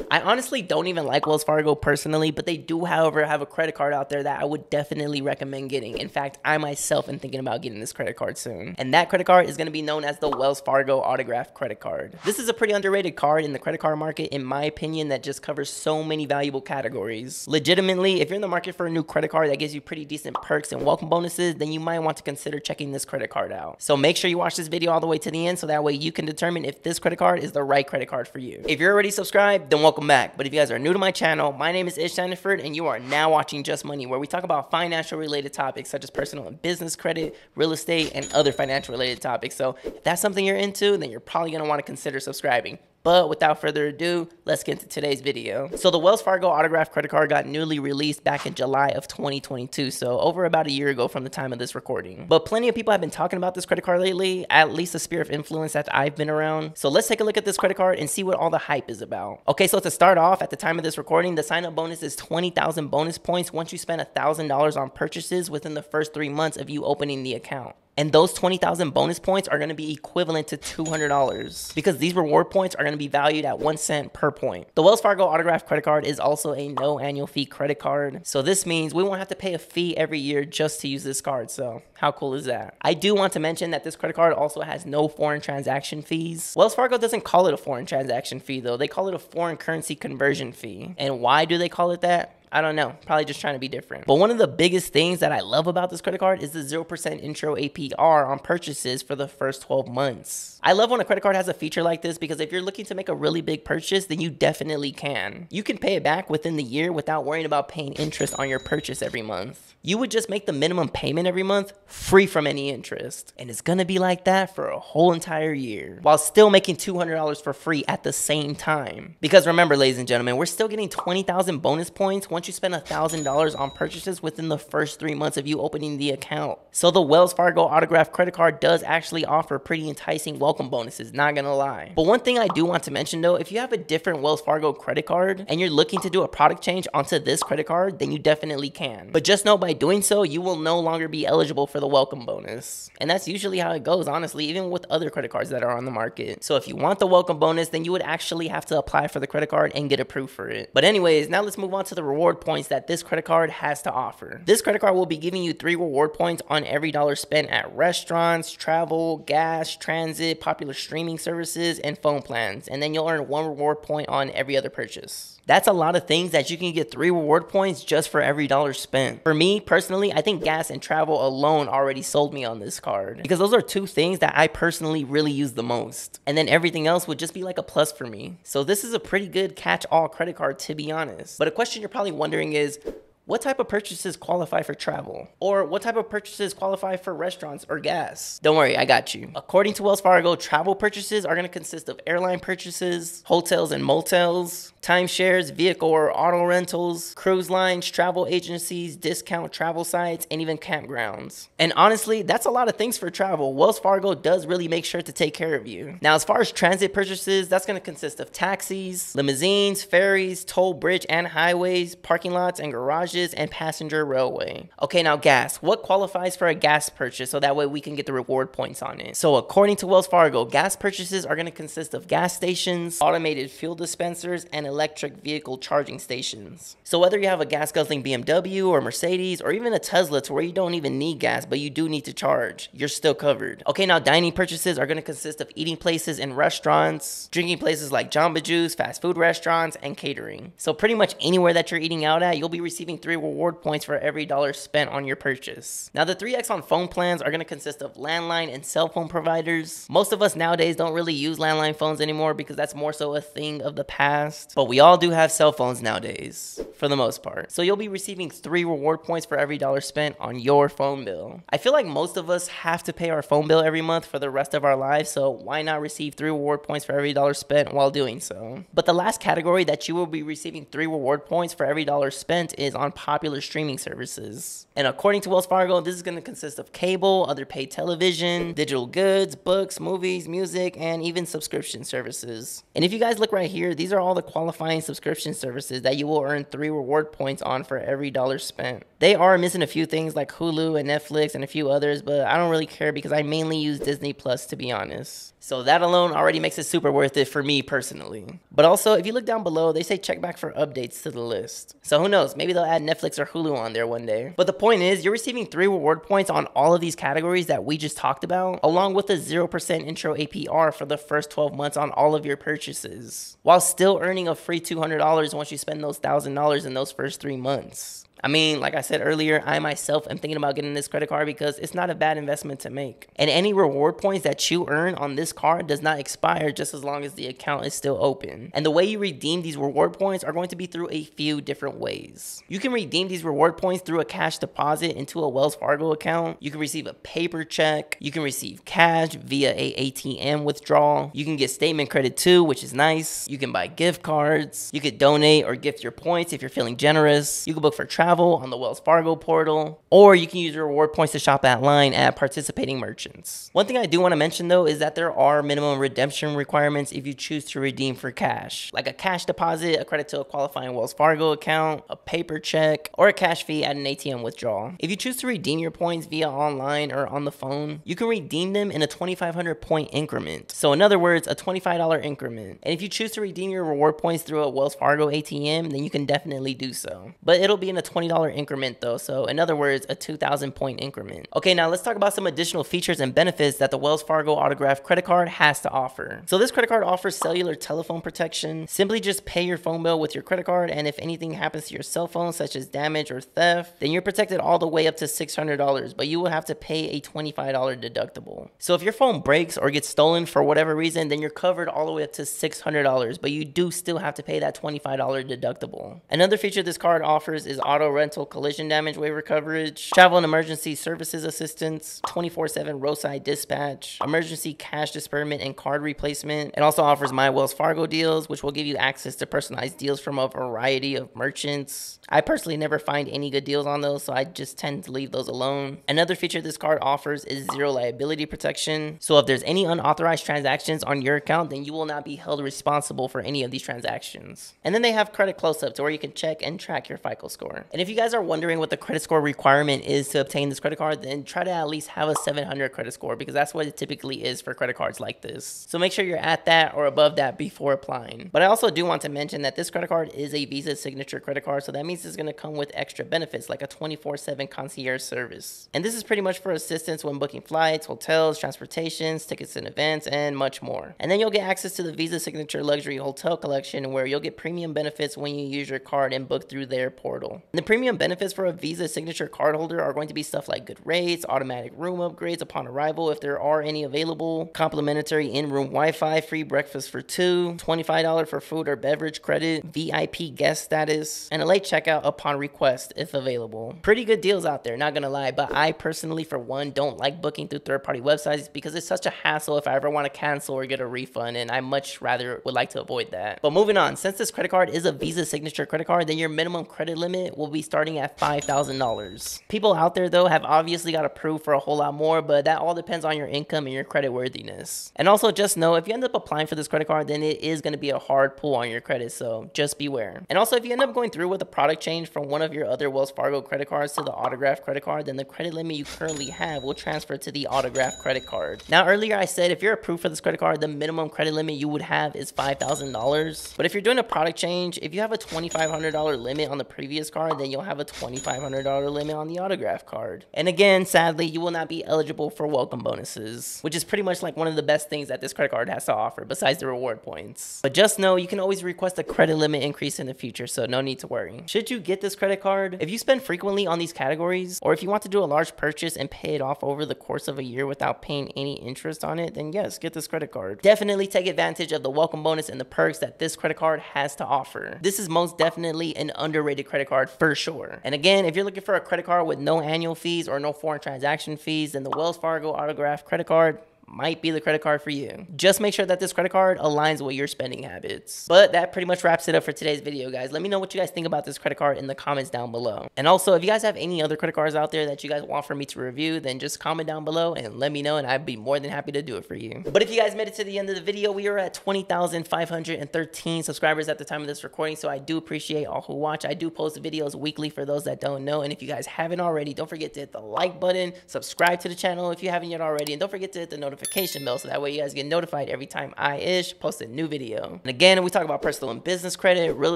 I honestly don't even like Wells Fargo personally, but they do, however, have a credit card out there that I would definitely recommend getting. In fact, I myself am thinking about getting this credit card soon. And that credit card is going to be known as the Wells Fargo Autograph Credit Card. This is a pretty underrated card in the credit card market, in my opinion, that just covers so many valuable categories. Legitimately, if you're in the market for a new credit card that gives you pretty decent perks and welcome bonuses, then you might want to consider checking this credit card out. So make sure you watch this video all the way to the end so that way you can determine if this credit card is the right credit card for you. If you're already subscribed, then welcome back. But if you guys are new to my channel, my name is Ismael Sandiford, and you are now watching Just Money, where we talk about financial related topics such as personal and business credit, real estate, and other financial related topics. So if that's something you're into, then you're probably going to want to consider subscribing. But without further ado, let's get into today's video. So the Wells Fargo Autograph Credit Card got newly released back in July of 2022, so over about a year ago from the time of this recording. But plenty of people have been talking about this credit card lately, at least the sphere of influence that I've been around. So let's take a look at this credit card and see what all the hype is about. Okay, so to start off, at the time of this recording, the sign-up bonus is 20,000 bonus points once you spend $1,000 on purchases within the first 3 months of you opening the account. And those 20,000 bonus points are going to be equivalent to $200 because these reward points are going to be valued at 1 cent per point. The Wells Fargo Autograph Credit Card is also a no annual fee credit card. So this means we won't have to pay a fee every year just to use this card. So how cool is that? I do want to mention that this credit card also has no foreign transaction fees. Wells Fargo doesn't call it a foreign transaction fee though. They call it a foreign currency conversion fee. And why do they call it that? I don't know, probably just trying to be different. But one of the biggest things that I love about this credit card is the 0% intro APR on purchases for the first 12 months. I love when a credit card has a feature like this because if you're looking to make a really big purchase, then you definitely can. You can pay it back within the year without worrying about paying interest on your purchase every month. You would just make the minimum payment every month free from any interest. And it's gonna be like that for a whole entire year while still making $200 for free at the same time. Because remember, ladies and gentlemen, we're still getting 20,000 bonus points once you spend $1,000 on purchases within the first 3 months of you opening the account. So the Wells Fargo Autograph Credit Card does actually offer pretty enticing welcome bonuses, not gonna lie. But one thing I do want to mention though, if you have a different Wells Fargo credit card and you're looking to do a product change onto this credit card, then you definitely can. But just know by doing so, you will no longer be eligible for the welcome bonus. And that's usually how it goes, honestly, even with other credit cards that are on the market. So if you want the welcome bonus, then you would actually have to apply for the credit card and get approved for it. But anyways, now let's move on to the reward points that this credit card has to offer. This credit card will be giving you 3 reward points on every dollar spent at restaurants, travel, gas, transit, popular streaming services, and phone plans. And then you'll earn 1 reward point on every other purchase. That's a lot of things that you can get 3 reward points just for every dollar spent. For me, personally, I think gas and travel alone already sold me on this card because those are 2 things that I personally really use the most. And then everything else would just be like a plus for me. So this is a pretty good catch-all credit card, to be honest. But a question you're probably wondering is, what type of purchases qualify for travel? Or what type of purchases qualify for restaurants or gas? Don't worry, I got you. According to Wells Fargo, travel purchases are going to consist of airline purchases, hotels and motels, timeshares, vehicle or auto rentals, cruise lines, travel agencies, discount travel sites, and even campgrounds. And honestly, that's a lot of things for travel. Wells Fargo does really make sure to take care of you. Now, as far as transit purchases, that's going to consist of taxis, limousines, ferries, toll bridge and highways, parking lots and garages, and passenger railway. Okay, now gas. What qualifies for a gas purchase so that way we can get the reward points on it? So according to Wells Fargo, gas purchases are going to consist of gas stations, automated fuel dispensers, and electric vehicle charging stations. So whether you have a gas guzzling BMW or Mercedes or even a Tesla to where you don't even need gas but you do need to charge, you're still covered. Okay, now dining purchases are going to consist of eating places and restaurants, drinking places like Jamba Juice, fast food restaurants, and catering. So pretty much anywhere that you're eating out at, you'll be receiving 3 reward points for every dollar spent on your purchase. Now the 3x on phone plans are going to consist of landline and cell phone providers. Most of us nowadays don't really use landline phones anymore because that's more so a thing of the past, but we all do have cell phones nowadays for the most part. So you'll be receiving 3 reward points for every dollar spent on your phone bill. I feel like most of us have to pay our phone bill every month for the rest of our lives, so why not receive 3 reward points for every dollar spent while doing so? But the last category that you will be receiving 3 reward points for every dollar spent is on popular streaming services. And according to Wells Fargo, this is going to consist of cable, other paid television, digital goods, books, movies, music, and even subscription services. And if you guys look right here, these are all the qualifying subscription services that you will earn 3 reward points on for every dollar spent. They are missing a few things like Hulu and Netflix and a few others, but I don't really care because I mainly use Disney Plus, to be honest. So that alone already makes it super worth it for me personally. But also, if you look down below, they say check back for updates to the list. So who knows, maybe they'll add Netflix or Hulu on there one day. But the point is, you're receiving 3 reward points on all of these categories that we just talked about, along with a 0% intro APR for the first 12 months on all of your purchases, while still earning a free $200 once you spend those $1,000 in those first 3 months. I mean, like I said earlier, I myself am thinking about getting this credit card because it's not a bad investment to make. And any reward points that you earn on this card does not expire just as long as the account is still open. And the way you redeem these reward points are going to be through a few different ways. You can redeem these reward points through a cash deposit into a Wells Fargo account. You can receive a paper check. You can receive cash via a ATM withdrawal. You can get statement credit too, which is nice. You can buy gift cards. You could donate or gift your points if you're feeling generous. You can book for travel on the Wells Fargo portal, or you can use your reward points to shop at line at participating merchants. One thing I do want to mention though is that there are minimum redemption requirements if you choose to redeem for cash, like a cash deposit, a credit to a qualifying Wells Fargo account, a paper check, or a cash fee at an ATM withdrawal. If you choose to redeem your points via online or on the phone, you can redeem them in a 2,500 point increment. So in other words, a $25 increment. And if you choose to redeem your reward points through a Wells Fargo ATM, then you can definitely do so. But it'll be in a $20 increment though, so in other words, a 2,000 point increment. Okay, now let's talk about some additional features and benefits that the Wells Fargo Autograph credit card has to offer. So this credit card offers cellular telephone protection. Simply just pay your phone bill with your credit card, and if anything happens to your cell phone, such as damage or theft, then you're protected all the way up to $600, but you will have to pay a $25 deductible. So if your phone breaks or gets stolen for whatever reason, then you're covered all the way up to $600, but you do still have to pay that $25 deductible. Another feature this card offers is auto rental collision damage waiver coverage, travel and emergency services assistance, 24/7 roadside dispatch, emergency cash disbursement and card replacement. It also offers My Wells Fargo deals, which will give you access to personalized deals from a variety of merchants. I personally never find any good deals on those, so I just tend to leave those alone. Another feature this card offers is zero liability protection. So if there's any unauthorized transactions on your account, then you will not be held responsible for any of these transactions. And then they have credit close-up to where you can check and track your FICO score. And if you guys are wondering what the credit score requirement is to obtain this credit card, then try to at least have a 700 credit score, because that's what it typically is for credit cards like this. So make sure you're at that or above that before applying. But I also do want to mention that this credit card is a Visa signature credit card, so that means it's going to come with extra benefits like a 24/7 concierge service. And this is pretty much for assistance when booking flights, hotels, transportations, tickets in advance, and much more. And then you'll get access to the Visa signature luxury hotel collection, where you'll get premium benefits when you use your card and book through their portal. And the premium benefits for a Visa signature card holder are going to be stuff like good rates, automatic room upgrades upon arrival if there are any available, complimentary in-room Wi-Fi, free breakfast for 2, $25 for food or beverage credit, VIP guest status, and a late checkout upon request if available. Pretty good deals out there, not gonna lie, but I personally, for one, don't like booking through third-party websites because it's such a hassle if I ever want to cancel or get a refund, and I much rather would like to avoid that. But moving on, since this credit card is a Visa signature credit card, then your minimum credit limit will be starting at $5,000. People out there though have obviously got approved for a whole lot more, but that all depends on your income and your credit worthiness. And also just know, if you end up applying for this credit card, then it is going to be a hard pull on your credit, so just beware. And also, if you end up going through with a product change from one of your other Wells Fargo credit cards to the Autograph credit card, then the credit limit you currently have will transfer to the Autograph credit card. Now earlier I said if you're approved for this credit card, the minimum credit limit you would have is $5,000. But if you're doing a product change, if you have a $2,500 limit on the previous card, then you'll have a $2,500 limit on the Autograph card. And again, sadly, you will not be eligible for welcome bonuses, which is pretty much like one of the best things that this credit card has to offer besides the reward points. But just know you can always request a credit limit increase in the future, so no need to worry. Should you get this credit card, if you spend frequently on these categories, or if you want to do a large purchase and pay it off over the course of a year without paying any interest on it, then yes, get this credit card. Definitely take advantage of the welcome bonus and the perks that this credit card has to offer. This is most definitely an underrated credit card for sure. And again, if you're looking for a credit card with no annual fees or no foreign transaction fees, then the Wells Fargo Autograph credit card might be the credit card for you. Just make sure that this credit card aligns with your spending habits. But that pretty much wraps it up for today's video, guys. Let me know what you guys think about this credit card in the comments down below. And also, if you guys have any other credit cards out there that you guys want for me to review, then just comment down below and let me know, and I'd be more than happy to do it for you. But if you guys made it to the end of the video, we are at 20,513 subscribers at the time of this recording, so I do appreciate all who watch. I do post videos weekly for those that don't know, and if you guys haven't already, don't forget to hit the like button, subscribe to the channel if you haven't yet already, and don't forget to hit the notification notification bell so that way you guys get notified every time I post a new video. And again, we talk about personal and business credit, real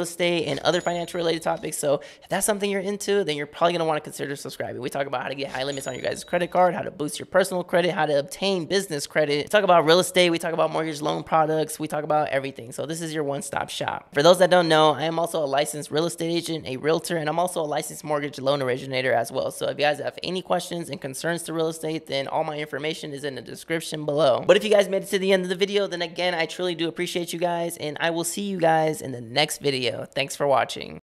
estate, and other financial related topics. So if that's something you're into, then you're probably going to want to consider subscribing. We talk about how to get high limits on your guys' credit card, how to boost your personal credit, how to obtain business credit. We talk about real estate. We talk about mortgage loan products. We talk about everything. So this is your one-stop shop. For those that don't know, I am also a licensed real estate agent, a realtor, and I'm also a licensed mortgage loan originator as well. So if you guys have any questions and concerns to real estate, then all my information is in the description below. But if you guys made it to the end of the video, then again, I truly do appreciate you guys, and I will see you guys in the next video. Thanks for watching.